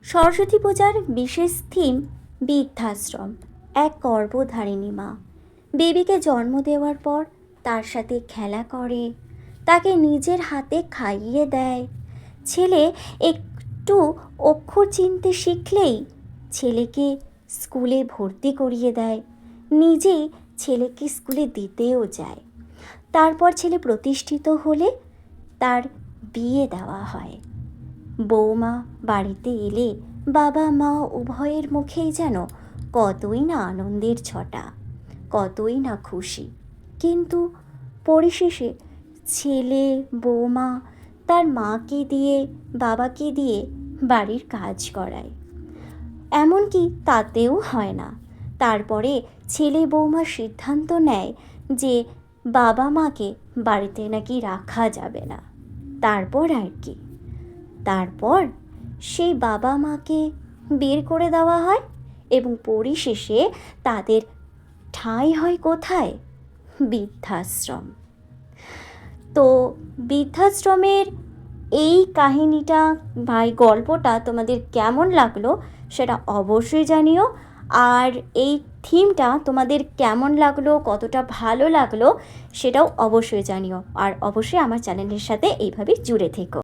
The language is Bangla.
সরস্বতী পূজার বিশেষ থিম বৃদ্ধাশ্রম। এক গর্ভধারিণী মা বেবিকে জন্ম দেওয়ার পর তার সাথে খেলা করে, তাকে নিজের হাতে খাইয়ে দেয়। ছেলে একটু অক্ষর চিনতে শিখলেই ছেলেকে স্কুলে ভর্তি করিয়ে দেয়, নিজেই ছেলেকে স্কুলে দিতেও যায়। তারপর ছেলে প্রতিষ্ঠিত হলে তার বিয়ে দেওয়া হয়। বৌমা বাড়িতে এলে বাবা মা উভয়ের মুখেই যেন কতই না আনন্দের ছটা, কতই না খুশি। কিন্তু পরিশেষে ছেলে বৌমা তার মাকে দিয়ে বাবাকে দিয়ে বাড়ির কাজ করায়, এমনকি তাতেও হয় না। তারপরে ছেলে বৌমা সিদ্ধান্ত নেয় যে বাবা মাকে বাড়িতে নাকি রাখা যাবে না। তারপর আর কি, তারপর সেই বাবা মাকে বের করে দেওয়া হয় এবং পরিশেষে তাদের ঠাঁই হয় কোথায়? বৃদ্ধাশ্রম। তো বৃদ্ধাশ্রমের এই কাহিনীটা বা গল্পটা তোমাদের কেমন লাগলো সেটা অবশ্যই জানিও। আর এই থিমটা তোমাদের কেমন লাগলো, কতটা ভালো লাগলো সেটাও অবশ্যই জানিও। আর অবশ্যই আমার চ্যানেলের সাথে এইভাবেই জুড়ে থেকো।